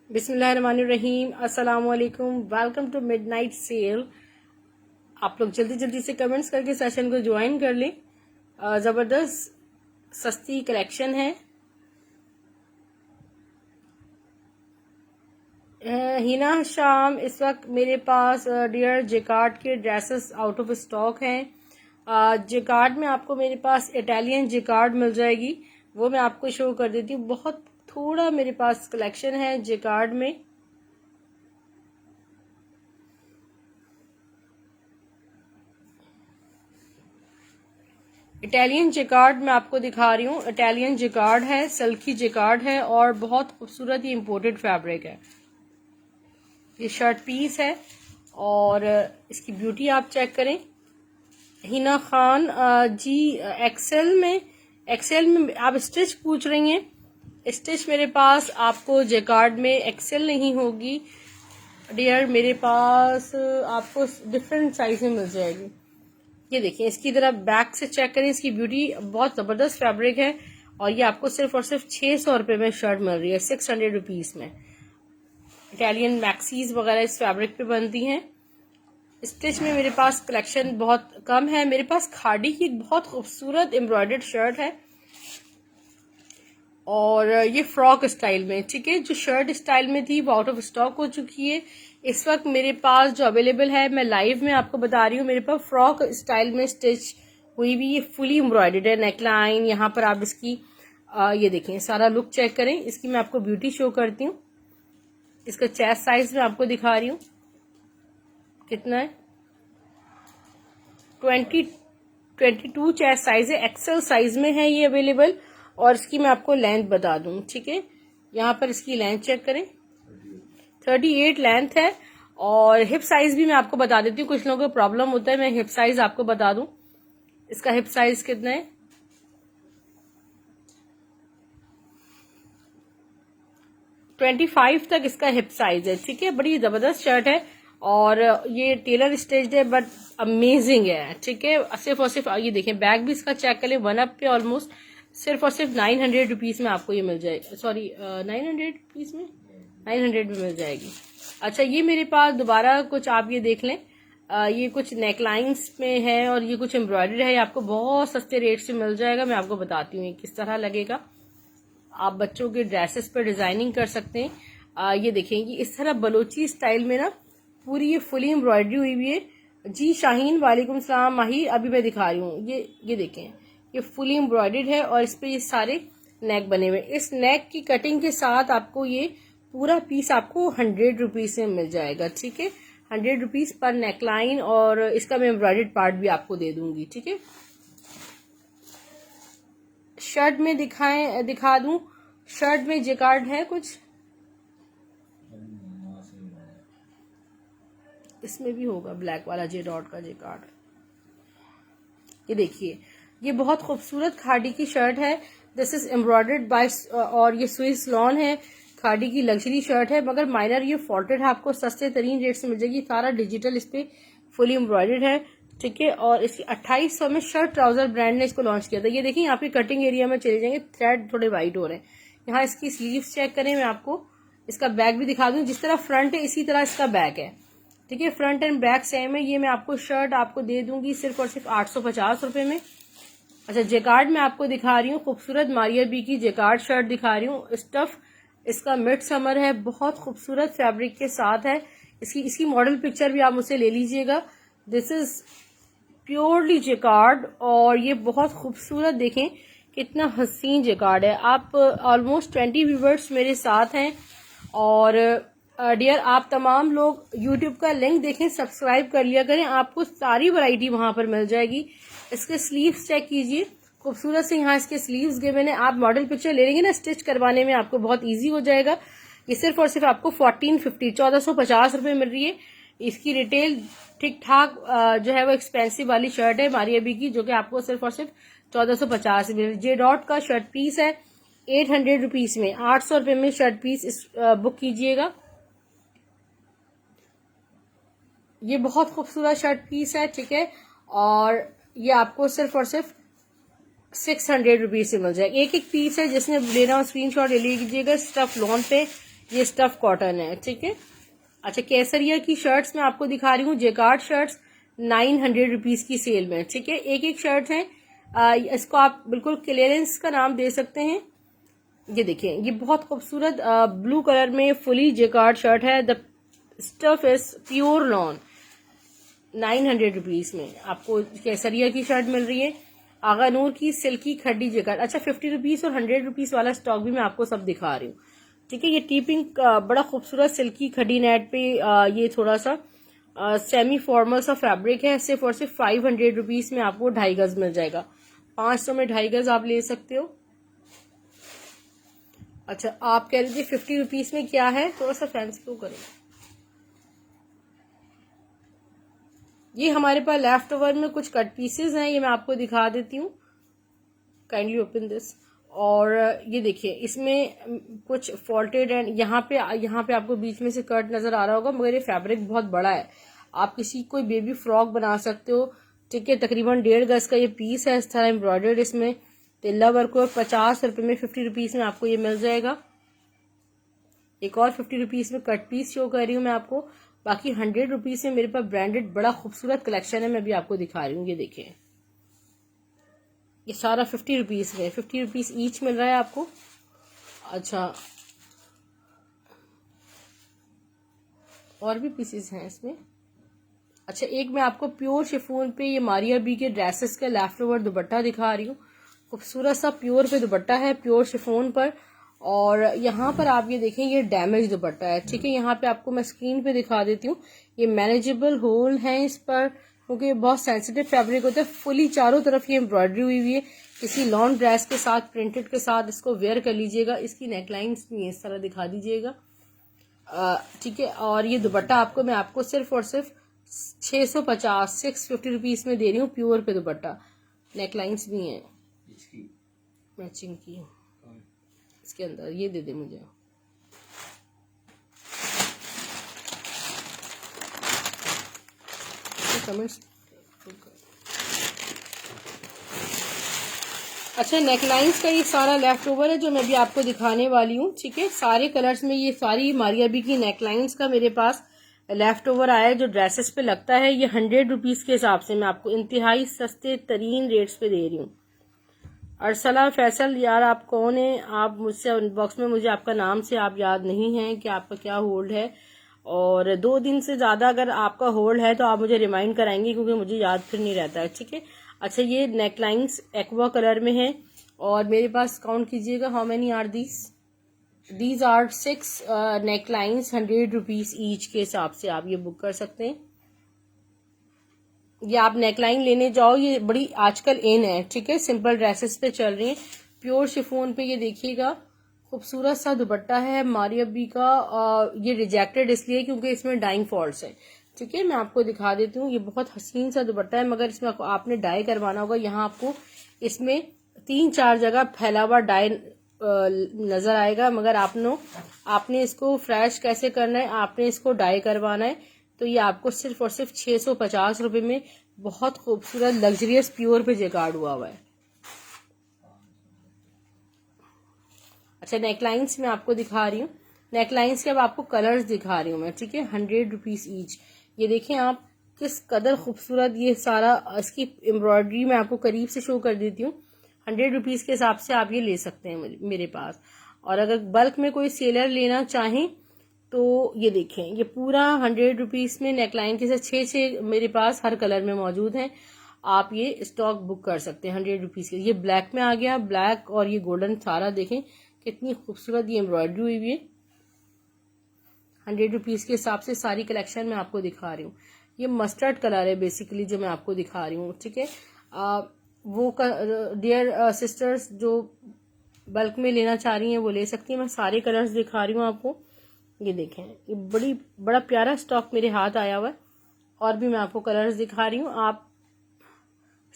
बिस्मिल्लाहिर्रहमानिर्रहीम, अस्सलाम वालेकुम, वेलकम टू मिडनाइट सेल। आप लोग जल्दी जल्दी से कमेंट्स करके सेशन को ज्वाइन कर लें। ज़बरदस्त सस्ती कलेक्शन है। हिना शाम, इस वक्त मेरे पास डियर जेकार्ड के ड्रेसेस आउट ऑफ स्टॉक हैं। जेकार्ड में आपको मेरे पास इटालियन जेकार्ड मिल जाएगी, वो मैं आपको शो कर देती हूँ। बहुत थोड़ा मेरे पास कलेक्शन है जेकार्ड में। इटालियन जेकार्ड मैं आपको दिखा रही हूँ। इटालियन जेकार्ड है, सिल्की जेकार्ड है और बहुत खूबसूरत ही इम्पोर्टेड फैब्रिक है। ये शर्ट पीस है और इसकी ब्यूटी आप चेक करें। हिना खान जी, एक्सेल में आप स्टिच पूछ रही हैं। स्टिच मेरे पास आपको जेकार्ड में एक्सेल नहीं होगी डियर, मेरे पास आपको डिफरेंट साइज में मिल जाएगी। ये देखिए, इसकी तरह बैक से चेक करें, इसकी ब्यूटी बहुत जबरदस्त फैब्रिक है और ये आपको सिर्फ और सिर्फ 600 रुपये में शर्ट मिल रही है, 600 रुपीज में। इटालियन मैक्सीज वगैरह इस फैब्रिक पे बनती हैं। स्टिच में मेरे पास कलेक्शन बहुत कम है। मेरे पास खाड़ी की एक बहुत खूबसूरत एम्ब्रॉयडर्ड शर्ट है और ये फ्रॉक स्टाइल में, ठीक है। जो शर्ट स्टाइल में थी वो आउट ऑफ स्टॉक हो चुकी है। इस वक्त मेरे पास जो अवेलेबल है, मैं लाइव में आपको बता रही हूँ, मेरे पास फ्रॉक स्टाइल में स्टिच हुई भी, ये फुली एम्ब्रॉयडर्ड है। नेकलाइन यहाँ पर आप इसकी ये देखें, सारा लुक चेक करें। इसकी मैं आपको ब्यूटी शो करती हूँ। इसका चेस्ट साइज मैं आपको दिखा रही हूँ कितना है। 22 चेस्ट साइज है, एक्सेल साइज में है ये अवेलेबल। और इसकी मैं आपको लेंथ बता दूं, ठीक है। यहाँ पर इसकी लेंथ चेक करें, 38 लेंथ है। और हिप साइज भी मैं आपको बता देती हूँ, कुछ लोगों को प्रॉब्लम होता है, मैं हिप साइज आपको बता दूं। इसका हिप साइज कितना है, 25 तक इसका हिप साइज है, ठीक है। बड़ी जबरदस्त शर्ट है और ये टेलर स्टिच्ड है बट अमेजिंग है, ठीक है। सिर्फ और सिर्फ ये देखें, बैग भी इसका चेक करें, 1 अप पे ऑलमोस्ट सिर्फ और सिर्फ 900 रुपीज में आपको ये मिल जाएगी। सॉरी, 900 रुपीज में, 900 में मिल जाएगी। अच्छा, ये मेरे पास दोबारा कुछ आप ये देख लें, ये कुछ नेकलाइंस में है और ये कुछ एम्ब्रॉयडरी है। ये आपको बहुत सस्ते रेट से मिल जाएगा। मैं आपको बताती हूँ ये किस तरह लगेगा। आप बच्चों के ड्रेसेस पर डिजाइनिंग कर सकते हैं। ये देखेंगे इस तरह बलोची स्टाइल में ना, पूरी ये फुली एम्ब्रॉयडरी हुई हुई है। जी शाहीन, वालेकुम सलाम। माही, अभी मैं दिखा रही हूँ। ये देखें, ये फुली एम्ब्रॉयडर्ड है और इस पे ये सारे नेक बने हुए। इस नेक की कटिंग के साथ आपको ये पूरा पीस आपको 100 रुपीज में मिल जाएगा, ठीक है। 100 रुपीज पर नेकलाइन और इसका मैं एम्ब्रॉयडर्ड पार्ट भी आपको दे दूंगी, ठीक है। शर्ट में दिखा दूं, शर्ट में जेकार्ड है कुछ, इसमें भी होगा ब्लैक वाला जे डॉट का जेकार्ड। ये देखिए, ये बहुत खूबसूरत खाड़ी की शर्ट है। दिस इज एम्ब्रॉयडर्ड बाय और ये स्विस लॉन है। खाड़ी की लग्जरी शर्ट है मगर माइनर ये फॉल्टेड है, आपको सस्ते तरीन रेट से मिल जाएगी। सारा डिजिटल इस पे फुली एम्ब्रॉयडर्ड है, ठीक है। और इसकी 2800 में शर्ट ट्राउजर ब्रांड ने इसको लॉन्च किया था। ये देखिए, यहाँ पे कटिंग एरिया में चले जाएंगे, थ्रेड थोड़े वाइट हो रहे हैं। यहाँ इसकी स्लीव्स चेक करें, मैं आपको इसका बैक भी दिखा दूं। जिस तरह फ्रंट है इसी तरह इसका बैक है, ठीक है। फ्रंट एंड बैक सेम है। ये मैं आपको शर्ट आपको दे दूंगी सिर्फ और सिर्फ 850 रुपए में। अच्छा, जेकार्ड मैं आपको दिखा रही हूँ, खूबसूरत मारिया बी की जेकार्ड शर्ट दिखा रही हूँ। स्टफ इसका मिड समर है, बहुत खूबसूरत फैब्रिक के साथ है। इसकी मॉडल पिक्चर भी आप मुझसे ले लीजिएगा। दिस इज प्योरली जेकार्ड और ये बहुत खूबसूरत, देखें कितना हसीन जेकार्ड है। आप ऑलमोस्ट 20 व्यूवर्स मेरे साथ हैं और डियर आप तमाम लोग यूट्यूब का लिंक देखें, सब्सक्राइब कर लिया करें, आपको सारी वैरायटी वहां पर मिल जाएगी। इसके स्लीव्स चेक कीजिए, खूबसूरत से यहाँ इसके स्लीव्स गिवे हैं। आप मॉडल पिक्चर ले लेंगे ना, स्टिच करवाने में आपको बहुत इजी हो जाएगा। ये सिर्फ और सिर्फ आपको 1450 रुपए मिल रही है। इसकी रिटेल ठीक ठाक जो है वो एक्सपेंसिव वाली शर्ट है मारिया बी की, जो कि आपको सिर्फ और सिर्फ 1450 मिल रही है। जे डॉट का शर्ट पीस है 800 रुपीज में, 800 रुपए में शर्ट पीस बुक कीजिएगा। ये बहुत खूबसूरत शर्ट पीस है, ठीक है, और ये आपको सिर्फ और सिर्फ 600 रुपीज से मिल जाएगा। एक एक पीस है, जिसने लेना हो स्क्रीनशॉट ले लीजिएगा। स्टफ लॉन पे, ये स्टफ कॉटन है, ठीक है। अच्छा, केसरिया की शर्ट्स मैं आपको दिखा रही हूँ, जेकार्ड शर्ट्स 900 रुपीज की सेल में, ठीक है। एक एक शर्ट है, इसको आप बिल्कुल क्लियरेंस का नाम दे सकते हैं। ये देखिए, ये बहुत खूबसूरत ब्लू कलर में फुली जेकार्ड शर्ट है। The stuff is pure lawn, 900 rupees में आपको केसरिया की शर्ट मिल रही है। आगा नूर की सिल्की खड्डी जेकार्ड, अच्छा 50 रुपीज और 100 रुपीज वाला स्टॉक भी मैं आपको सब दिखा रही हूँ, ठीक है। ये टीपिंग बड़ा खूबसूरत सिल्की खड्डी नेट पे ये थोड़ा सा सेमी फॉर्मल सा फैब्रिक है। सिर्फ और सिर्फ 500 रुपीज में आपको 2.5 गज मिल जाएगा। 500 में 2.5 गज आप ले सकते हो। अच्छा, आप कह रहे थे 50 रुपीज में क्या है, थोड़ा सा फैंसी क्यों करें। ये हमारे पास लेफ्ट ओवर में कुछ कट पीसेस हैं, ये मैं आपको दिखा देती हूँ। Kindly open this. और ये देखिए, इसमें कुछ फॉल्टेड एंड यहाँ पे आपको बीच में से कट नजर आ रहा होगा, मगर ये फैब्रिक बहुत बड़ा है। आप किसी कोई बेबी फ्रॉक बना सकते हो, ठीक है। तकरीबन 1.5 गज का ये पीस है, इस तरह एम्ब्रॉयडर्ड इसमें तिल्ला वर्क को 50 रुपए में, 50 रुपीज में आपको ये मिल जाएगा। एक और 50 रुपीज में कट पीस शो कर रही हूँ मैं आपको। बाकी 100 रुपीज में मेरे पास ब्रांडेड बड़ा खूबसूरत कलेक्शन है, मैं भी आपको दिखा रही हूँ। ये देखिए, ये सारा 50 रुपीज में, 50 रुपीज ईच मिल रहा है आपको। अच्छा, और भी पीसेस हैं इसमें। अच्छा, एक मैं आपको प्योर शिफॉन पे ये मारिया बी के ड्रेसेस का लेफ्ट ओवर दुपट्टा दिखा रही हूँ। खूबसूरत सा प्योर पे दुपट्टा है, प्योर शिफॉन पर। और यहाँ पर आप ये देखें, ये डैमेज दुपट्टा है, ठीक है। यहाँ पे आपको मैं स्क्रीन पे दिखा देती हूँ। ये मैनेजेबल होल है इस पर, क्योंकि ये बहुत सेंसिटिव फैब्रिक होता है। फुली चारों तरफ ये एम्ब्रॉयडरी हुई हुई है। किसी लॉन्ग ड्रेस के साथ, प्रिंटेड के साथ इसको वेयर कर लीजिएगा। इसकी नेकलाइंस भी इस तरह दिखा दीजिएगा, ठीक है। और ये दुपट्टा आपको मैं आपको सिर्फ और सिर्फ 650 रुपीज में दे रही हूँ। प्योर पे दुपट्टा, नेकलाइंस भी हैं मैचिंग की। इसके अंदर ये दे दे मुझे। कमेंट्स। अच्छा, नेकलाइंस का ये सारा लेफ्ट ओवर है जो मैं भी आपको दिखाने वाली हूँ, ठीक है। सारे कलर्स में ये सारी मारिया बी की नेकलाइंस का मेरे पास लेफ्ट ओवर आया है, जो ड्रेसेस पे लगता है। ये 100 रुपीज के हिसाब से मैं आपको इंतहाई सस्ते तरीन रेट्स पे दे रही हूँ। अरसला फैसल, यार आप कौन है? आप मुझसे इनबॉक्स में मुझे आपका नाम से आप याद नहीं है कि आपका क्या होल्ड है, और 2 दिन से ज्यादा अगर आपका होल्ड है तो आप मुझे रिमाइंड कराएंगे, क्योंकि मुझे याद फिर नहीं रहता है, ठीक है। अच्छा, ये नेकलाइंस एक्वा कलर में है, और मेरे पास काउंट कीजिएगा, how many are these are 6 necklines 100 rupees each के हिसाब से आप ये बुक कर सकते हैं। ये आप नेकलाइन लेने जाओ, ये बड़ी आजकल इन है, ठीक है। सिंपल ड्रेसेस पे चल रही है, प्योर शिफॉन पे। ये देखिएगा, खूबसूरत सा दुपट्टा है मारिया बी का। ये रिजेक्टेड इसलिए क्योंकि इसमें डाइंग फॉल्ट्स है, ठीक है। मैं आपको दिखा देती हूँ। ये बहुत हसीन सा दुपट्टा है, मगर इसमें आपने डाई करवाना होगा। यहाँ आपको इसमें 3-4 जगह फैला हुआ डाई नजर आएगा, मगर आपने इसको फ्रेश कैसे करना है, आपने इसको डाई करवाना है। तो ये आपको सिर्फ और सिर्फ 650 रुपए में बहुत खूबसूरत लग्जरियस प्योर पे जेकार्ड हुआ है। अच्छा, नेकलाइंस में आपको दिखा रही हूँ। नेकलाइंस के अब आपको कलर्स दिखा रही हूँ मैं, ठीक है। 100 रुपीज ईच। ये देखें आप, किस कदर खूबसूरत ये सारा, इसकी एम्ब्रॉयडरी मैं आपको करीब से शो कर देती हूँ। 100 रुपीज के हिसाब से आप ये ले सकते हैं मेरे पास। और अगर बल्क में कोई सेलर लेना चाहें तो ये देखें, ये पूरा 100 रुपीज में नेकलाइन के साथ 6 मेरे पास हर कलर में मौजूद हैं। आप ये स्टॉक बुक कर सकते हैं 100 रुपीज के। ये ब्लैक में आ गया, ब्लैक और ये गोल्डन सारा देखें कितनी खूबसूरत ये एम्ब्रॉयडरी हुई हुई है। 100 रुपीज के हिसाब से सारी कलेक्शन मैं आपको दिखा रही हूँ। ये मस्टर्ड कलर है बेसिकली जो मैं आपको दिखा रही हूँ, ठीक है। वो डियर सिस्टर्स जो बल्क में लेना चाह रही हैं वो ले सकती हैं। मैं सारे कलर्स दिखा रही हूँ आपको। ये देखें, ये बड़ा प्यारा स्टॉक मेरे हाथ आया हुआ है। और भी मैं आपको कलर्स दिखा रही हूँ। आप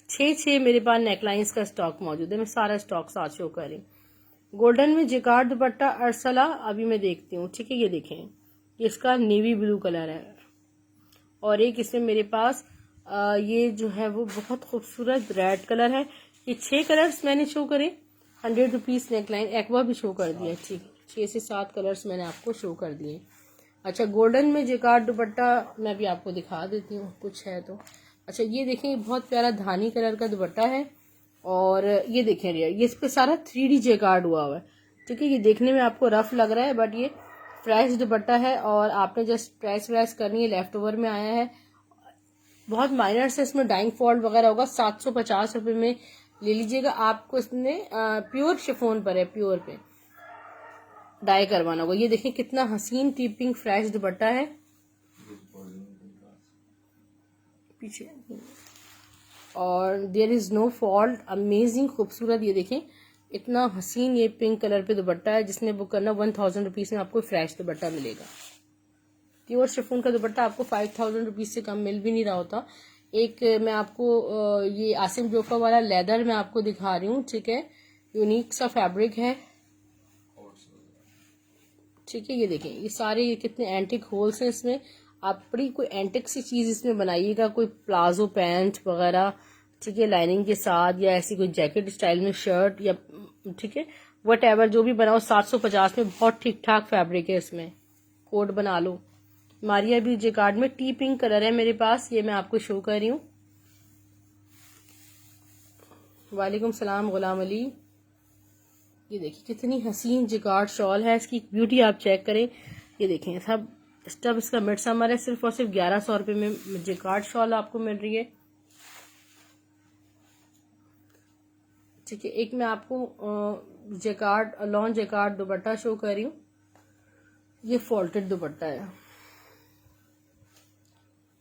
6 मेरे पास नेकलाइंस का स्टॉक मौजूद है। मैं सारा स्टॉक साथ शो कर रही हूँ। गोल्डन में जिकार्ड दुपट्टा अर्सला अभी मैं देखती हूँ, ठीक है। ये देखें, इसका नेवी ब्लू कलर है और एक इसमें मेरे पास ये जो है वो बहुत खूबसूरत रेड कलर है। ये 6 कलर्स मैंने शो करे। 100 रुपीज नेकलाइन एक्वा भी शो कर दिया, ठीक। 6 से 7 कलर्स मैंने आपको शो कर दिए। अच्छा, गोल्डन में जिकार्ड दुपट्टा मैं भी आपको दिखा देती हूँ, कुछ है तो। अच्छा, ये देखें, बहुत प्यारा धानी कलर का दुपट्टा है और ये देखें रियर, ये इस पे सारा 3D जिकार्ड हुआ है, ठीक है। ये देखने में आपको रफ लग रहा है बट ये फ्रेश दुपट्टा है और आपने जस्ट प्रेस व्रेस करनी है, लेफ्ट ओवर में आया है। बहुत माइनर से इसमें डाइंग फॉल्ट वगैरह होगा। 750 रुपये में ले लीजिएगा। आपको इसमें प्योर शिफोन पर है, प्योर पे डाई करवाना होगा। ये देखिए कितना हसीन टीपिंग फ्रेश दुपट्टा है पीछे, और there is no fault, amazing खूबसूरत। ये देखें इतना हसीन ये पिंक कलर पे दुपट्टा है जिसमें बुक करना 1000 रुपीज में आपको फ्रेश दुपट्टा मिलेगा। प्योर शिफोन का दुपट्टा आपको 5000 रुपीज से कम मिल भी नहीं रहा होता। एक मैं आपको ये आसिम जोफा वाला लेदर मैं आपको दिखा रही हूँ, ठीक है। यूनिक सा फैब्रिक है, ठीक है। ये देखें, ये सारे ये कितने एंटिक होल्स हैं इसमें। आप बड़ी कोई एंटिक सी चीज इसमें बनाइएगा, कोई प्लाजो पैंट वगैरह, ठीक है, लाइनिंग के साथ, या ऐसी कोई जैकेट स्टाइल में शर्ट, या ठीक है वट एवर जो भी बनाओ। 750 में बहुत ठीक ठाक फैब्रिक है इसमें, कोट बना लो। मारिया भी जिकार्ड में टी पिंक कलर है मेरे पास, ये मैं आपको शो कर रही हूँ। वालेकुम सलाम गुलाम अली। ये देखिए कितनी हसीन जिकार्ड शॉल है, इसकी ब्यूटी आप चेक करें। ये देखें सब स्टफ इसका मिड समर है। सिर्फ और सिर्फ 1100 रुपये में जिकार्ड शॉल आपको मिल रही है, ठीक है। एक मैं आपको जिकार्ड लॉन्ग जिकार्ड दुपट्टा शो कर रही हूँ। ये फॉल्टेड दुपट्टा है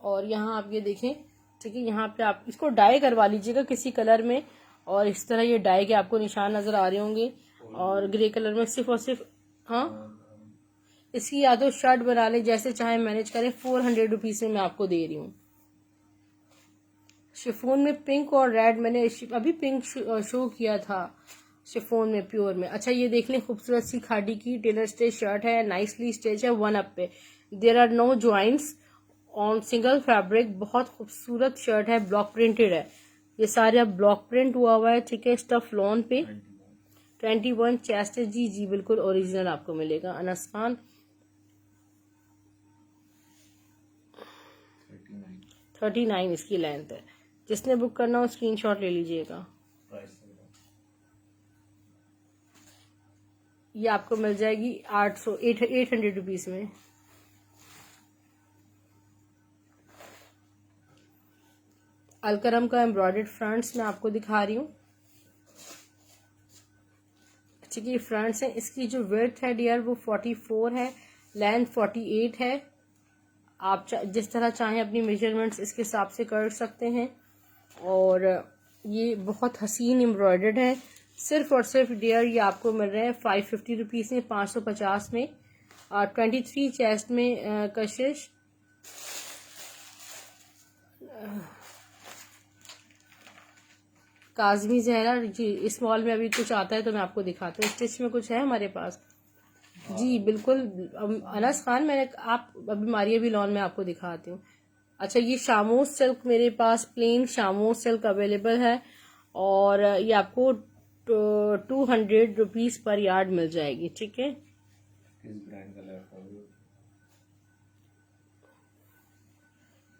और यहाँ आप ये देखें, ठीक है। यहाँ पे आप इसको डाई करवा लीजिएगा किसी कलर में, और इस तरह ये डाई के आपको निशान नजर आ रहे होंगे। और ग्रे कलर में सिर्फ और सिर्फ, हाँ, इसकी या तो शर्ट बना ले, जैसे चाहे मैनेज करें। 400 रुपीज में मैं आपको दे रही हूँ। शिफोन में पिंक और रेड मैंने अभी पिंक शो किया था शिफोन में प्योर में। अच्छा, ये देख लें, खूबसूरत सी खादी की टेलर स्टिच शर्ट है, नाइसली स्टिच है, 1 अप पे। There are no joints on single fabric. बहुत खूबसूरत शर्ट है, ब्लॉक प्रिंटेड है। ये सारे अब ब्लॉक प्रिंट हुआ है, ठीक है। स्टफ लॉन पे 21 चेस्ट, जी जी बिल्कुल ओरिजिनल आपको मिलेगा। अनस खान 39 इसकी लेंथ है। जिसने बुक करना हो स्क्रीनशॉट ले लीजिएगा। ये आपको मिल जाएगी 800 रुपीज में। अलकरम का एम्ब्रॉयडर्ड फ्रंट्स मैं आपको दिखा रही हूँ, ठीक है। फ्रंट्स है, इसकी जो विड्थ है डियर वो 44 है, लेंथ 48 है। आप जिस तरह चाहें अपनी मेजरमेंट्स इसके हिसाब से कर सकते हैं। और ये बहुत हसीन एम्ब्रॉयडर्ड है। सिर्फ और सिर्फ डियर ये आपको मिल रहे हैं 550 रुपीज में, 550 में। 23 चेस्ट में कशिश, काजमी जहरा जी। स्मॉल में अभी कुछ आता है तो मैं आपको दिखाती हूँ। स्टिच में कुछ है हमारे पास, जी बिल्कुल। अनस खान मैंने आप अभी मारिया भी लॉन में आपको दिखाती हूँ। अच्छा, ये शामोस सिल्क मेरे पास प्लेन शामोस सिल्क अवेलेबल है और ये आपको 200 रुपीज पर यार्ड मिल जाएगी, ठीक है।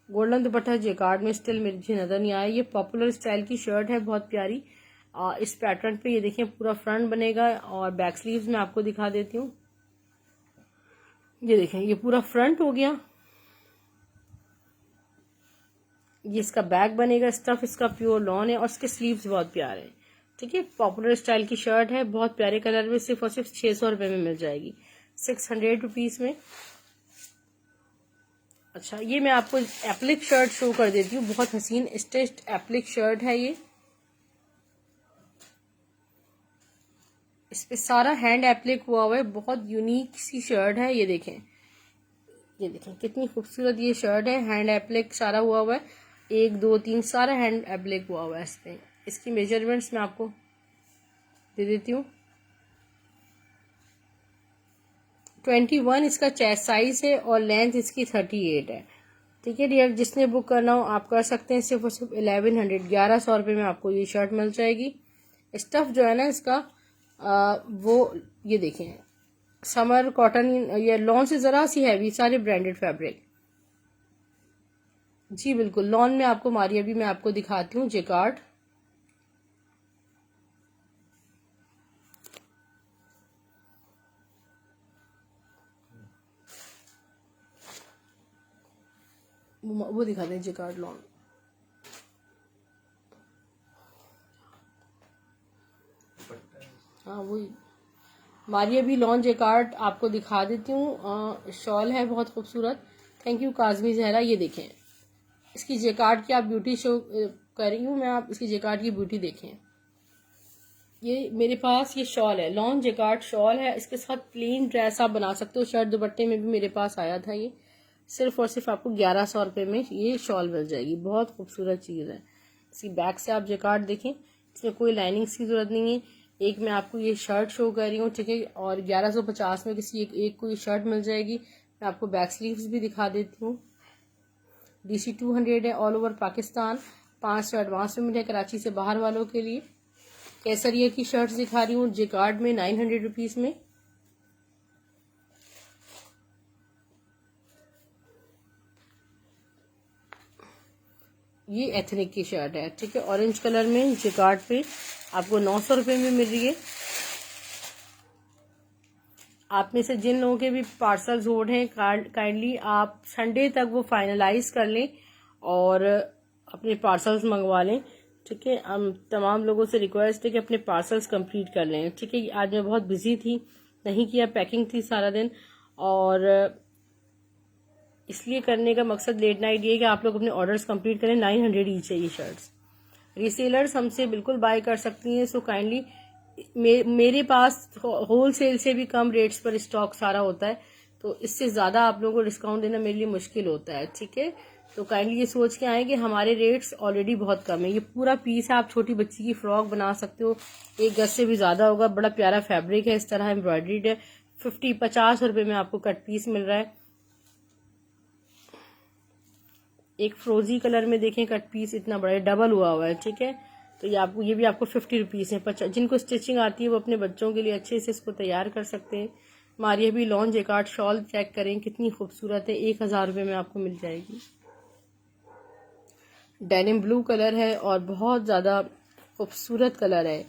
गोल्डन दुपट्टा जेकार्ड में स्टिल मुझे नजर नहीं आया। ये पॉपुलर स्टाइल की शर्ट है, बहुत प्यारी। इस पैटर्न पे ये देखिए पूरा फ्रंट बनेगा और बैक स्लीव्स में आपको दिखा देती हूँ। ये देखें, ये पूरा फ्रंट हो गया, ये इसका बैक बनेगा, स्टफ इसका प्योर लॉन है और इसके स्लीव्स बहुत प्यारे हैं। ठीक है, पॉपुलर स्टाइल की शर्ट है, बहुत प्यारे कलर में, सिर्फ और सिर्फ 600 रुपये में मिल जाएगी, 600 रुपीज में। अच्छा, ये मैं आपको एप्लिक शर्ट शो कर देती हूँ, बहुत हसीन स्टिच्ड एप्लिक शर्ट है ये। इस पे सारा हैंड एप्लिक हुआ हुआ है, बहुत यूनिक सी शर्ट है। ये देखें, ये देखें कितनी खूबसूरत ये शर्ट है, हैंड एप्लिक सारा हुआ हुआ है, 1 2 3 सारा हैंड एप्लिक हुआ हुआ है इस पे। इसकी मेजरमेंट्स मैं आपको दे देती हूँ। 21 इसका चेस्ट साइज है और लेंथ इसकी 38 है। ठीक है डियर, जिसने बुक करना हो आप कर सकते हैं, सिर्फ और सिर्फ 1100 रुपये में आपको ये शर्ट मिल जाएगी। स्टफ जो है ना इसका वो ये देखें, समर कॉटन या लॉन से जरा सी हैवी, सारे ब्रांडेड फैब्रिक। जी बिल्कुल, लॉन में आपको मारिया भी मैं आपको दिखाती हूँ, जेकार्ड। वो दिखा दें, जेकार्ड लॉन। हाँ वही, मारिया भी लॉन जेकार्ड आपको दिखा देती हूँ। शॉल है बहुत खूबसूरत। Thank you Kazmi Zahra. ये देखें, इसकी जेकार्ड की आप ब्यूटी शो कर रही हूँ मैं, आप इसकी जेकार्ड की ब्यूटी देखें। ये मेरे पास ये शॉल है, लॉन जेकार्ड शॉल है, इसके साथ प्लेन ड्रेस आप बना सकते हो, शर्ट दुपट्टे में भी मेरे पास आया था ये। सिर्फ और सिर्फ आपको 1100 रुपये में ये शॉल मिल जाएगी, बहुत खूबसूरत चीज़ है। इसकी बैक से आप जेकार्ड देखें, इसमें कोई लाइनिंग्स की जरूरत नहीं है। एक मैं आपको ये शर्ट शो कर रही हूँ, ठीक है, और 1150 में किसी एक को ये शर्ट मिल जाएगी। मैं आपको बैक स्लीव्स भी दिखा देती हूँ। DC 200 है, all over Pakistan, 500 advance payment है कराची से बाहर वालों के लिए। केसरिया की शर्ट्स दिखा रही हूँ जेकार्ड में 900 रुपीज में। ये एथनिक की शर्ट है, ठीक है, ऑरेंज कलर में जेकार्ड पे आपको 900 रुपये में मिल रही है। आप में से जिन लोगों के भी पार्सल्स होल्ड हैं, काइंडली आप संडे तक वो फाइनलाइज कर लें और अपने पार्सल्स मंगवा लें। ठीक है, हम तमाम लोगों से रिक्वेस्ट है कि अपने पार्सल्स कंप्लीट कर लें। ठीक है, आज मैं बहुत बिजी थी, नहीं किया, पैकिंग थी सारा दिन, और इसलिए करने का मकसद लेट नाइट ये है कि आप लोग अपने ऑर्डर्स कंप्लीट करें। 900 ईच है ये शर्ट्स। रीसेलर्स हमसे बिल्कुल बाय कर सकती हैं, सो काइंडली मेरे पास होल सेल से भी कम रेट्स पर स्टॉक सारा होता है, तो इससे ज़्यादा आप लोगों को डिस्काउंट देना मेरे लिए मुश्किल होता है। ठीक है, तो काइंडली ये सोच के आए कि हमारे रेट्स ऑलरेडी बहुत कम है। ये पूरा पीस है, आप छोटी बच्ची की फ्रॉक बना सकते हो, 1 गज से भी ज़्यादा होगा, बड़ा प्यारा फैब्रिक है, इस तरह एम्ब्रॉयडरीड है। 50 रुपये में आपको कट पीस मिल रहा है। एक फ्रोजी कलर में देखें, कट पीस इतना बड़ा डबल हुआ है। ठीक है, तो ये भी आपको 50 रुपीज़ है। जिनको स्टिचिंग आती है वो अपने बच्चों के लिए अच्छे से इसको तैयार कर सकते हैं। मारिया भी लॉन जेकार्ड शॉल चेक करें, कितनी खूबसूरत है, 1000 रुपये में आपको मिल जाएगी। डेनिम ब्लू कलर है और बहुत ज़्यादा खूबसूरत कलर है।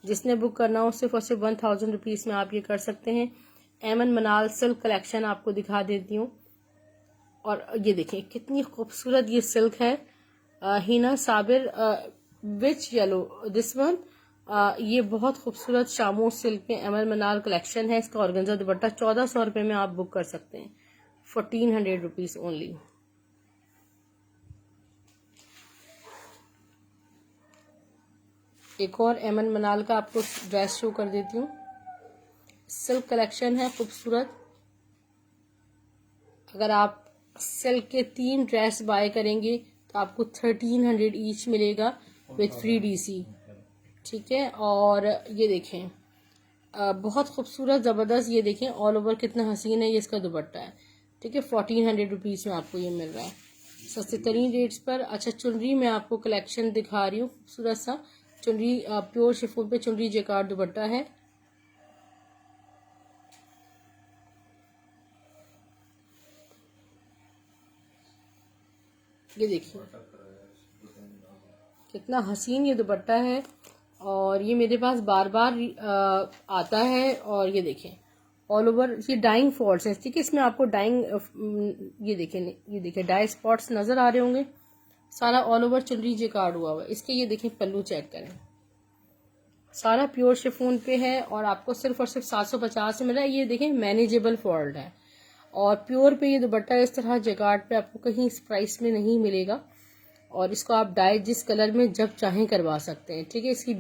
जिसने बुक करना हो सिर्फ और सिर्फ 1000 रुपीज़ में आप ये कर सकते हैं। एमन मनाल सिल्क कलेक्शन आपको दिखा देती हूँ, और ये देखें कितनी खूबसूरत ये सिल्क है। हिना साबिर विच येलो दिस वन, ये बहुत खूबसूरत शामो सिल्क में एमन मनाल कलेक्शन है। इसका ऑर्गेन्जा दुपट्टा 1400 रुपये में आप बुक कर सकते हैं, 1400 रुपीज़ ओनली। एक और एमन मनाल का आपको ड्रेस शो कर देती हूँ, सिल्क कलेक्शन है खूबसूरत। अगर आप सिल्क के 3 ड्रेस बाय करेंगे तो आपको 1300 ईच मिलेगा विथ फ्री DC। ठीक है, और ये देखें बहुत खूबसूरत ज़बरदस्त, ये देखें ऑल ओवर कितना हसीन है, ये इसका दुपट्टा है। ठीक है, 1400 रुपीज़ में आपको ये मिल रहा है, सस्ते तरीन रेट्स पर। अच्छा, चुनरी में आपको कलेक्शन दिखा रही हूँ, खूबसूरत सा चुनरी, प्योर शिफॉन पे चुनरी जेकार्ड दुपट्टा है। ये देखिए कितना हसीन ये दुपट्टा है, और ये मेरे पास बार बार आता है। और ये देखें ऑल ओवर ये डाइंग फॉल्ट्स है, ठीक है। इसमें आपको डाइंग ये देखिए डाई स्पॉट्स नजर आ रहे होंगे। सारा ऑल ओवर चुनरी जेकार्ड हुआ हुआ है। इसके ये देखिए पल्लू चेक करें, सारा प्योर शिफॉन पे है और आपको सिर्फ और सिर्फ 750 में मिल रहा है। ये देखें मैनेजेबल फॉल्ट है और प्योर पे ये दुपट्टा इस तरह जेकार्ड पे आपको कहीं इस प्राइस में नहीं मिलेगा। और इसको आप डाई जिस कलर में जब चाहें करवा सकते हैं, ठीक है। इसकी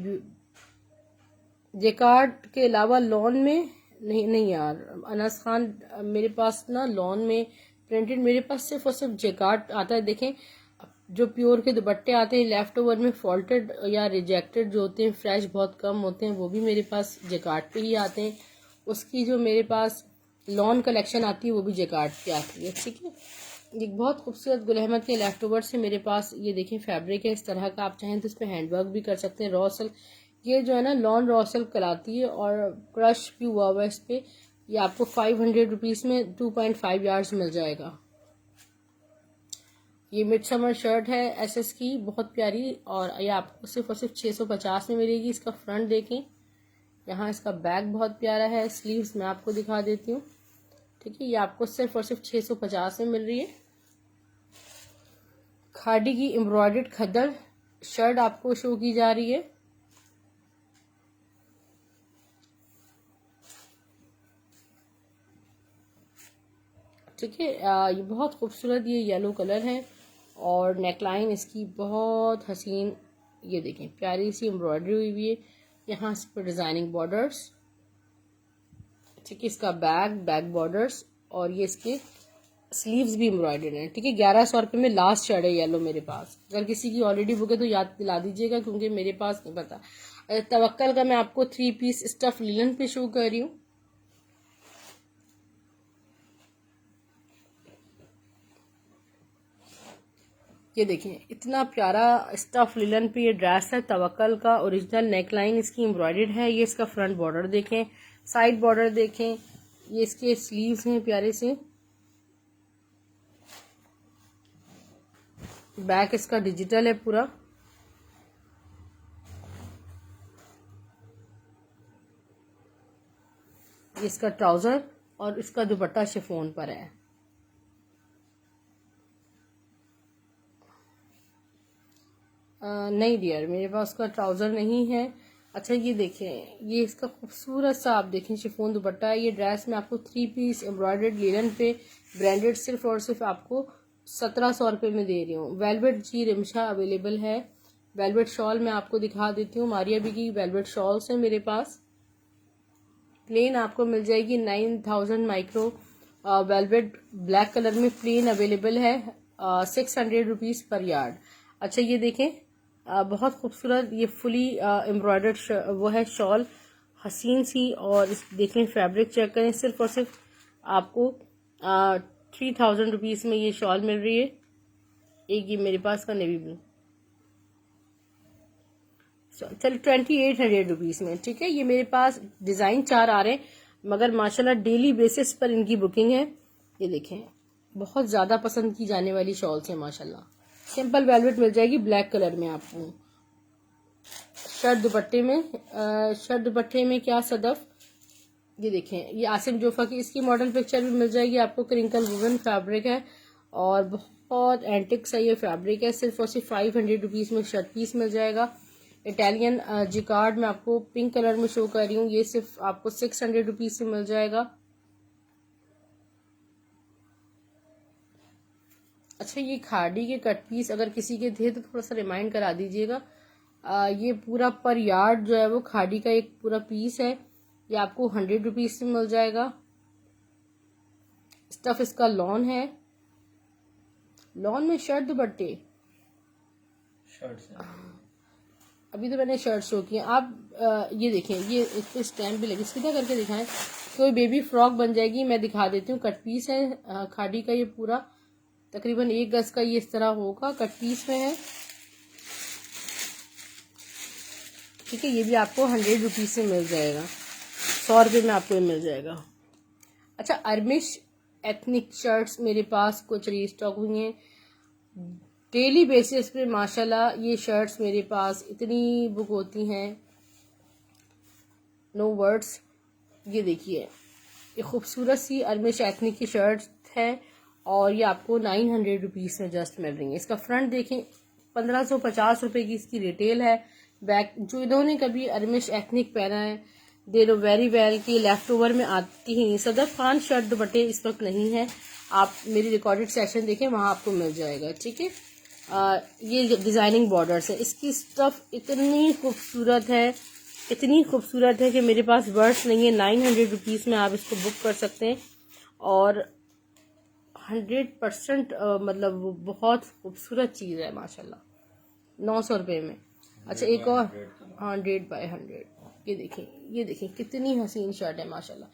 जेकार्ड के अलावा लॉन में नहीं यार अनस खान, मेरे पास ना लॉन में प्रिंटेड मेरे पास सिर्फ और सिर्फ जेकार्ड आता है। देखें जो प्योर के दुपट्टे आते हैं लेफ्ट ओवर में फॉल्टेड या रिजेक्टेड जो होते हैं, फ्रेश बहुत कम होते हैं, वो भी मेरे पास जेकार्ड पे ही आते हैं। उसकी जो मेरे पास लॉन कलेक्शन आती है वो भी जेकार्ड पे आती है, ठीक है। एक बहुत खूबसूरत गुल अहमद के लेफ्ट ओवर से मेरे पास ये देखें फैब्रिक है इस तरह का। आप चाहें तो इस पर हैंडवर्क भी कर सकते हैं। रॉ सिल्क ये जो है ना लॉन रॉ सिल्क कहलाती है और क्रश भी हुआ हुआ है इस पे। ये आपको 500 रुपीज़ में 2.5 यार्ड्स मिल जाएगा। ये मिड समर शर्ट है एसएस की, बहुत प्यारी, और ये आपको सिर्फ और सिर्फ 650 में मिलेगी। इसका फ्रंट देखें, यहाँ इसका बैक बहुत प्यारा है। स्लीव्स मैं आपको दिखा देती हूँ, ठीक है। ये आपको सिर्फ और सिर्फ 650 में मिल रही है। खादी की एम्ब्रॉयडर्ड खद्दर शर्ट आपको शो की जा रही है, ठीक है। ये बहुत खूबसूरत ये येलो कलर है और नेकलाइन इसकी बहुत हसीन, ये देखें प्यारी सी एम्ब्रॉयडरी हुई हुई है। यहाँ इस पर डिजाइनिंग बॉर्डर्स, ठीक है। इसका बैक बॉर्डर्स और ये इसके स्लीव्स भी एम्ब्रॉयडर्ड हैं, ठीक है। 1100 रुपये में लास्ट शर्ट है येलो मेरे पास। अगर किसी की ऑलरेडी बुक है तो याद दिला दीजिएगा क्योंकि मेरे पास नहीं पता। तवक्कल का मैं आपको 3 पीस स्टफ लिनन पे शो कर रही हूँ। ये देखें इतना प्यारा स्टफ लिलन पे ये ड्रेस है। तवक्कल का ओरिजिनल नेकलाइन इसकी एम्ब्रॉयडर्ड है। ये इसका फ्रंट बॉर्डर देखें, साइड बॉर्डर देखें, ये इसके स्लीव्स हैं प्यारे से। बैक इसका डिजिटल है पूरा। ये इसका ट्राउजर और इसका दुपट्टा शिफॉन पर है। नहीं डियर मेरे पास उसका ट्राउजर नहीं है। अच्छा ये देखें, ये इसका खूबसूरत सा आप देखें शिफॉन दुपट्टा है। ये ड्रेस में आपको 3 पीस एम्ब्रॉयडर्ड लिनन पे ब्रांडेड सिर्फ और सिर्फ आपको 1700 रुपये में दे रही हूँ। वेलवेट जी रिमशा अवेलेबल है। वेलवेट शॉल मैं आपको दिखा देती हूँ। मारिया बी की वेलवेट शॉल्स है मेरे पास। प्लेन आपको मिल जाएगी 9000 माइक्रो वेलवेट ब्लैक कलर में प्लेन अवेलेबल है। 600 रुपीज़ पर यार्ड। अच्छा ये देखें बहुत खूबसूरत ये फुली एम्ब्रॉयडर्ड वो है शॉल, हसीन सी। और इस देखें फैब्रिक चेक करें, सिर्फ और सिर्फ आपको 3000 रुपीज़ में ये शॉल मिल रही है। एक ये मेरे पास का नेवी ब्लू, चलो 2800 रुपीज़ में, ठीक है। ये मेरे पास डिज़ाइन 4 आ रहे हैं मगर माशाल्लाह डेली बेसिस पर इनकी बुकिंग है। ये देखें बहुत ज़्यादा पसंद की जाने वाली शॉल्स हैं माशाल्लाह। सिंपल वेलवेट मिल जाएगी ब्लैक कलर में आपको। शर्ट दुपट्टे में क्या सदफ, ये देखें ये आसिम जोफा की इसकी मॉडल पिक्चर भी मिल जाएगी आपको। क्रिंकल वुवन फैब्रिक है और बहुत एंटिक सा ये फैब्रिक है। सिर्फ और सिर्फ 500 रुपीज़ में शर्ट पीस मिल जाएगा। इटालियन जिकार्ड में आपको पिंक कलर में शो कर रही हूँ। ये सिर्फ आपको 600 रुपीज़ से मिल जाएगा। अच्छा ये खाड़ी के कट पीस अगर किसी के थे तो थोड़ा सा रिमाइंड करा दीजिएगा। ये पूरा पर यार्ड जो है वो खाड़ी का एक पूरा पीस है। ये आपको 100 रुपीज़ से मिल जाएगा। स्टफ इसका लॉन है। लॉन में शर्ट दुपट्टे अभी तो मैंने शर्ट शो किया। आप ये देखें ये इस पर स्टैम्प भी लगी, सीधा करके दिखाएं कोई बेबी फ्रॉक बन जाएगी। मैं दिखा देती हूँ। कट पीस है खाड़ी का, ये पूरा तकरीबन 1 गज का ये इस तरह होगा, कट पीस में है, ठीक है। ये भी आपको 100 रुपीज़ से मिल जाएगा। 100 रुपये में आपको ये मिल जाएगा। अच्छा अरमिश एथनिक शर्ट्स मेरे पास कुछ रीस्टॉक हुई हैं डेली बेसिस पे माशाल्लाह। ये शर्ट्स मेरे पास इतनी बुक होती हैं नो वर्ड्स। ये देखिए ये खूबसूरत सी अरमिश एथनिक की शर्ट है और ये आपको 900 रुपीज़ में जस्ट मिल रही है। इसका फ्रंट देखें, 1550 रुपये की इसकी रिटेल है। बैक जो इन्होंने कभी अरमिश एथनिक पहना है दे नो वेरी वेल कि लेफ्ट ओवर में आती ही नहीं। सदफ खान शर्ट दुपट्टे इस वक्त नहीं है, आप मेरी रिकॉर्डेड सेशन देखें, वहाँ आपको मिल जाएगा। ठीक है, ये डिज़ाइनिंग बॉर्डर्स है। इसकी स्टफ इतनी खूबसूरत है, इतनी खूबसूरत है कि मेरे पास वर्ड्स नहीं है। 900 रुपीज़ में आप इसको बुक कर सकते हैं और 100% मतलब वो बहुत खूबसूरत चीज़ है माशाल्लाह, 900 रुपये में। अच्छा एक और 100/100, ये देखें, ये देखें कितनी हसीन शर्ट है माशाल्लाह।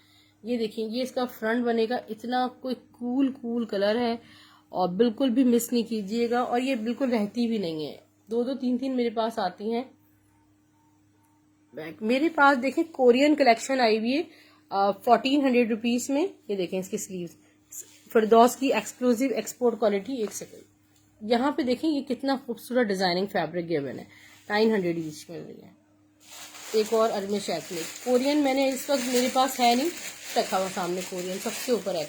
ये देखें, ये इसका फ्रंट बनेगा, इतना कोई कूल कलर है और बिल्कुल भी मिस नहीं कीजिएगा। और ये बिल्कुल रहती भी नहीं है, 2-2 3-3 मेरे पास आती हैं। मेरे पास देखें कोरियन कलेक्शन आई हुई है 1400 रुपीज़ में। ये देखें इसकी स्लीव्स, फिरदौस की एक्सक्लूसिव एक्सपोर्ट क्वालिटी। एक सेकेंड, यहाँ पे देखें ये कितना खूबसूरत डिजाइनिंग फैब्रिक गिवन है, 900 ईच मिल रही है। एक और अरमिश एथनिक कोरियन मैंने इस वक्त मेरे पास है नहीं, रखा हुआ सामने कोरियन सबसे ऊपर है।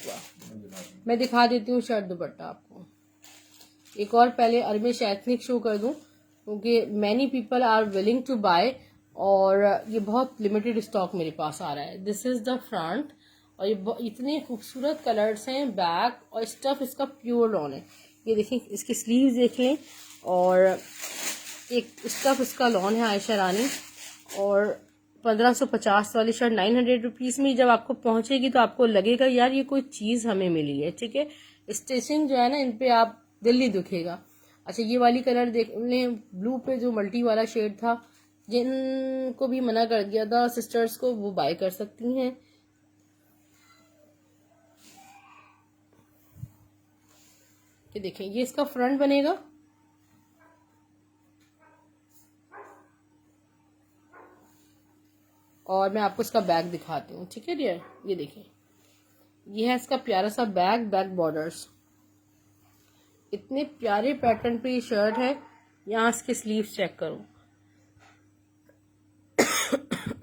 मैं दिखा देती हूँ शर्ट दुपट्टा आपको। एक और पहले अरमिश एथनिक शो कर दूँ क्योंकि many people are willing to buy और ये बहुत लिमिटेड स्टॉक मेरे पास आ रहा है। दिस इज द फ्रंट और ये इतने खूबसूरत कलर्स हैं। बैक और स्टफ इसका प्योर लॉन है। ये देखें, इसकी स्लीव्स देख लें और एक स्टफ इसका लॉन है आयशा रानी। और 1550 वाली शर्ट 900 रुपीज़ में जब आपको पहुंचेगी तो आपको लगेगा यार ये कोई चीज़ हमें मिली है। ठीक है, स्टिचिंग जो है ना इन पे आप दिल ही दुखेगा। अच्छा ये वाली कलर देख लें, ब्लू पे जो मल्टी वाला शेड था, जिनको भी मना कर दिया था सिस्टर्स को, वो बाय कर सकती हैं। ये देखें, ये इसका फ्रंट बनेगा और मैं आपको इसका बैक दिखाती हूँ। ठीक है डियर, ये देखें, ये है इसका प्यारा सा बैक बॉर्डर्स, इतने प्यारे पैटर्न पे ये शर्ट है। यहाँ इसके स्लीव्स चेक करो,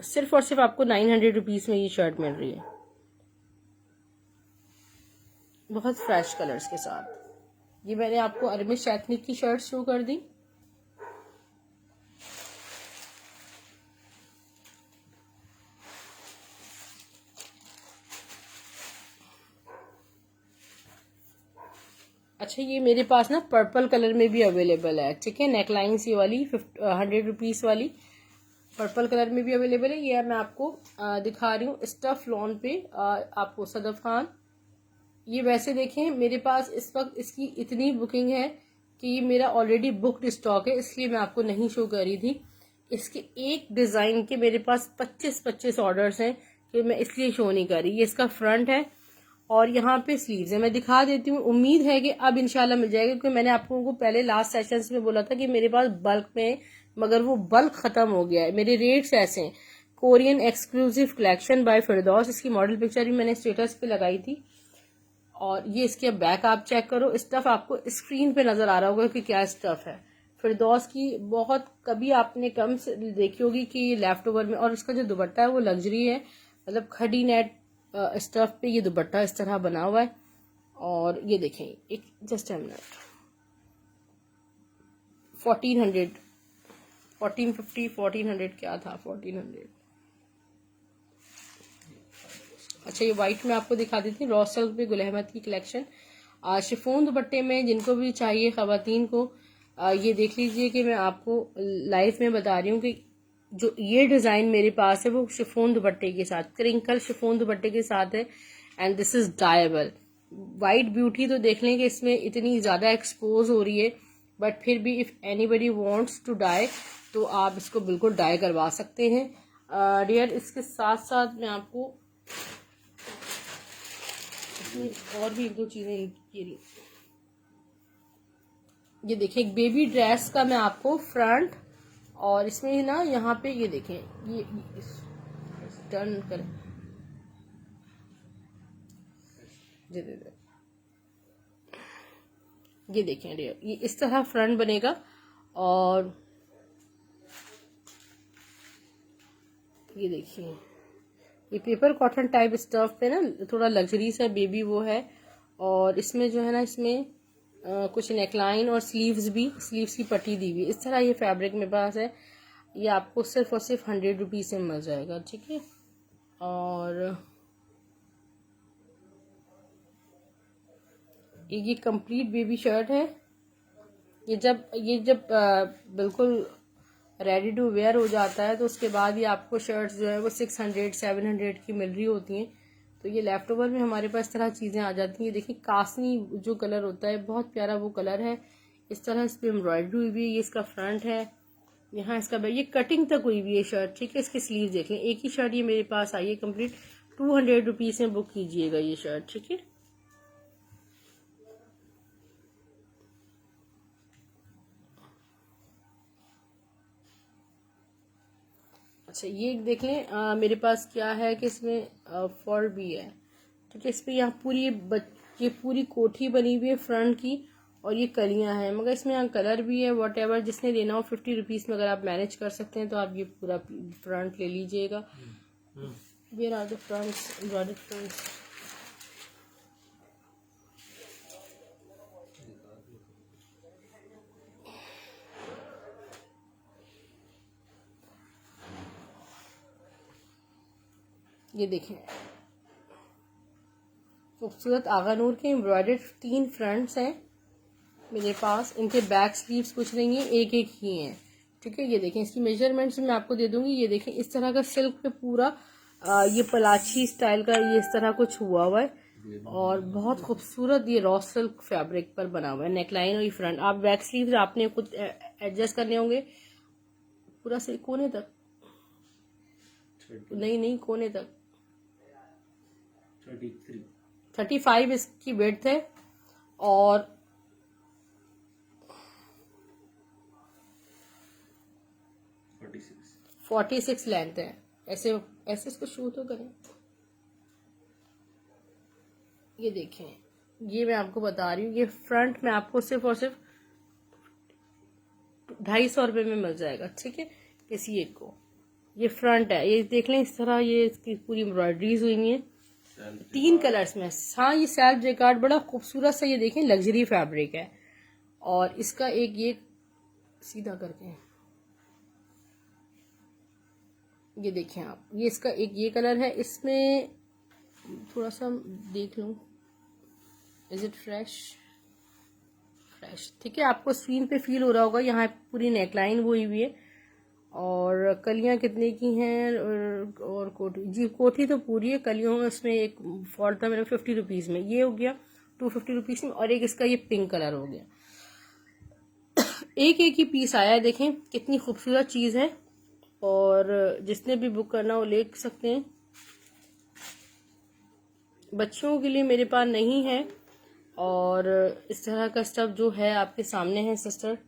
सिर्फ और सिर्फ आपको 900 रुपीज़ में ये शर्ट मिल रही है, बहुत फ्रेश कलर्स के साथ। ये मैंने आपको अरमिश एथनिक की शर्ट शो कर दी। अच्छा ये मेरे पास ना पर्पल कलर में भी अवेलेबल है। ठीक है, नेकलाइंस ये वाली 100 रुपीज़ वाली पर्पल कलर में भी अवेलेबल है। ये मैं आपको दिखा रही हूँ स्टफ लॉन पे आपको सदफ खान। ये वैसे देखें मेरे पास इस वक्त इसकी इतनी बुकिंग है कि ये मेरा ऑलरेडी बुकड स्टॉक है, इसलिए मैं आपको नहीं शो कर रही थी। इसके एक डिज़ाइन के मेरे पास 25 ऑर्डर्स हैं कि मैं इसलिए शो नहीं कर रही। ये इसका फ्रंट है और यहाँ पे स्लीव्स है, मैं दिखा देती हूँ। उम्मीद है कि अब इंशाल्लाह मिल जाएगा क्योंकि मैंने आप लोगों को पहले लास्ट सेशंस में बोला था कि मेरे पास बल्क में, मगर वो बल्क खत्म हो गया है। मेरे रेट्स ऐसे हैं, कोरियन एक्सक्लूसिव कलेक्शन बाय फिरदौस, इसकी मॉडल पिक्चर भी मैंने स्टेटस पे लगाई थी। और ये इसके बैक आप चेक करो, स्टफ आपको स्क्रीन पे नजर आ रहा होगा कि क्या स्टफ है। फिरदौस की बहुत कभी आपने कम से देखी होगी कि ये लेफ्ट ओवर में, और इसका जो दुपट्टा है वो लग्जरी है, मतलब खड़ी नेट स्टफ पे ये दुपट्टा इस तरह बना हुआ है। और ये देखें, एक जस्ट अ मिनट, 1400 1450 1400 क्या था, 1400। अच्छा ये वाइट में आपको दिखा देती हूँ, रॉ सिल्क पे गुल अहमद की कलेक्शन शिफोन दुपट्टे में, जिनको भी चाहिए खवातीन को ये देख लीजिए कि मैं आपको लाइव में बता रही हूँ कि जो ये डिज़ाइन मेरे पास है वो शिफोन दुपट्टे के साथ, क्रिंकल शिफोन दुपट्टे के साथ है and this is dyeable. White beauty तो देख लें कि इसमें इतनी ज़्यादा एक्सपोज हो रही है, बट फिर भी if anybody wants to dye तो आप इसको बिल्कुल डाई करवा सकते हैं डियर। इसके साथ साथ मैं आपको और भी एक दो चीजें, ये देखिए एक बेबी ड्रेस का मैं आपको फ्रंट, और इसमें ना यहाँ पे ये देखें, ये टर्न कर, ये देखें ये इस तरह फ्रंट बनेगा। और ये देखिए ये पेपर कॉटन टाइप स्टफ पे ना थोड़ा लग्जरी सा बेबी वो है। और इसमें जो है ना, इसमें कुछ नेकलाइन और स्लीव्स की पट्टी दी हुई, इस तरह ये फैब्रिक मेरे पास है। ये आपको सिर्फ और सिर्फ 100 रुपीज़ में मिल जाएगा, ठीक है। और ये कंप्लीट बेबी शर्ट है। ये जब बिल्कुल रेडी टू वेयर हो जाता है तो उसके बाद ये आपको शर्ट्स जो है वो 600-700 की मिल रही होती हैं। तो ये लेफ्ट ओवर में हमारे पास तरह चीज़ें आ जाती हैं। देखिए कासनी जो कलर होता है, बहुत प्यारा वो कलर है। इस तरह इस पर एम्ब्रॉयडरी हुई हुई है। ये इसका फ्रंट है, यहाँ इसका ये कटिंग तक हुई हुई है शर्ट, ठीक है। इसके स्लीव देख लें, एक ही शर्ट ये मेरे पास आई है कंप्लीट। 200 रुपीज़ में बुक कीजिएगा ये शर्ट, ठीक है। अच्छा ये देख लें, मेरे पास क्या है कि इसमें फॉर भी है, ठीक है। इस पर यहाँ ये पूरी कोठी बनी हुई है फ्रंट की, और ये कलियां हैं, मगर इसमें यहाँ कलर भी है। वॉट एवर जिसने लेना हो 50 रुपीज़ में अगर आप मैनेज कर सकते हैं तो आप ये पूरा फ्रंट ले लीजिएगा। Where are the fronts, embroidered fronts. ये देखें खूबसूरत आगा नूर के एम्ब्रॉयडर्ड 3 फ्रंट्स हैं मेरे पास। इनके बैक स्लीव्स कुछ नहीं है, एक एक ही हैं, ठीक है। ये देखें, इसकी मेजरमेंट्स मैं आपको दे दूंगी। ये देखें इस तरह का सिल्क पे पूरा ये पलाची स्टाइल का ये इस तरह कुछ हुआ हुआ है, और बहुत खूबसूरत ये रॉ सिल्क फैब्रिक पर बना हुआ है। नेकलाइन और ये फ्रंट, आप बैक स्लीव्स आपने खुद एडजस्ट करने होंगे पूरा से कोने तक, नहीं कोने तक। 35 इसकी विड्थ है और 46 लेंथ है। ऐसे इसको शो तो करें। ये देखें, ये मैं आपको बता रही हूँ, ये फ्रंट में आपको सिर्फ और सिर्फ 250 रुपये में मिल जाएगा, ठीक है। किसी एक को ये फ्रंट है, ये देख लें इस तरह ये इसकी पूरी एम्ब्रॉयडरीज हुई है 3 कलर्स में। हाँ ये सेल्फ जैकार्ड बड़ा खूबसूरत सा, ये देखें लग्जरी फैब्रिक है। और इसका एक ये सीधा करके ये देखें आप, ये इसका एक ये कलर है। इसमें थोड़ा सा देख लूं, इज इट फ्रेश, ठीक है। आपको स्क्रीन पे फील हो रहा होगा, यहाँ पूरी नेकलाइन हुई हुई है और कलियां कितने की हैं, और कोठी जी, कोठी तो पूरी है, कलियों में उसमें एक फॉल्ट था मेरे 50 रुपीज़ में, ये हो गया 250 रुपीज़ में। और एक इसका ये पिंक कलर हो गया। एक ही पीस आया है, देखें कितनी खूबसूरत चीज़ है। और जिसने भी बुक करना हो ले सकते हैं। बच्चों के लिए मेरे पास नहीं है, और इस तरह का स्टफ जो है आपके सामने है सिस्टर।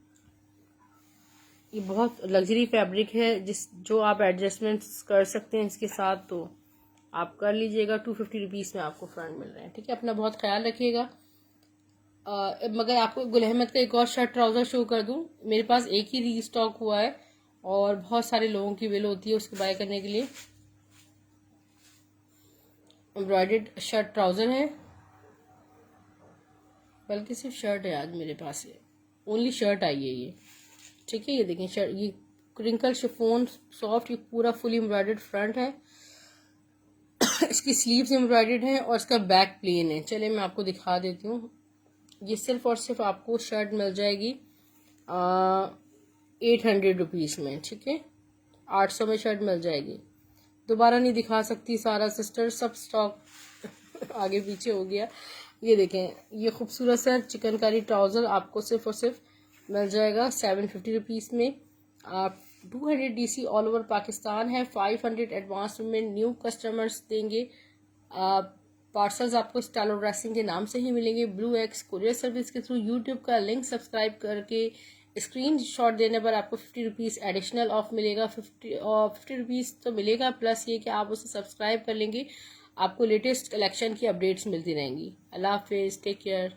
ये बहुत लग्जरी फैब्रिक है, जो आप एडजस्टमेंट्स कर सकते हैं इसके साथ, तो आप कर लीजिएगा। 250 रुपीज़ में आपको फ्रंट मिल रहे हैं, ठीक है। अपना बहुत ख्याल रखिएगा। मगर आपको गुल अहमद का एक और शर्ट ट्राउज़र शो कर दूं, मेरे पास एक ही रीस्टॉक हुआ है और बहुत सारे लोगों की विल होती है उसको बाय करने के लिए। एम्ब्रॉयडर्ड शर्ट ट्राउज़र है, बल्कि सिर्फ शर्ट है आज मेरे पास, ये ओनली शर्ट आई है ये, ठीक है। ये देखें शर्ट, ये क्रिंकल शिफॉन सॉफ्ट, ये पूरा फुली एम्ब्रॉयडर्ड फ्रंट है। इसकी स्लीव्स एम्ब्रॉयडर्ड हैं और इसका बैक प्लेन है। चलिए मैं आपको दिखा देती हूँ। ये सिर्फ और सिर्फ आपको शर्ट मिल जाएगी 800 रुपीज़ में, ठीक है। 800 में शर्ट मिल जाएगी। दोबारा नहीं दिखा सकती सारा सिस्टर, सब स्टॉक आगे पीछे हो गया। ये देखें, ये खूबसूरत सा चिकनकारी ट्राउज़र आपको सिर्फ और सिर्फ मिल जाएगा 750 रुपीज़ में। आप 200 DC ऑल ओवर पाकिस्तान है, 500 एडवांस में न्यू कस्टमर्स देंगे। पार्सल्स आपको स्टाइलो ड्रेसिंग के नाम से ही मिलेंगे। ब्लू एक्स कुरियर सर्विस के थ्रू। यूट्यूब का लिंक सब्सक्राइब करके स्क्रीन शॉट देने पर आपको 50 रुपीज़ एडिशनल ऑफ मिलेगा। 50 रुपीज़ तो मिलेगा, प्लस ये कि आप उसे सब्सक्राइब कर लेंगे, आपको लेटेस्ट कलेक्शन की अपडेट्स मिलती रहेंगी। अल्लाह हाफिज़, टेक केयर।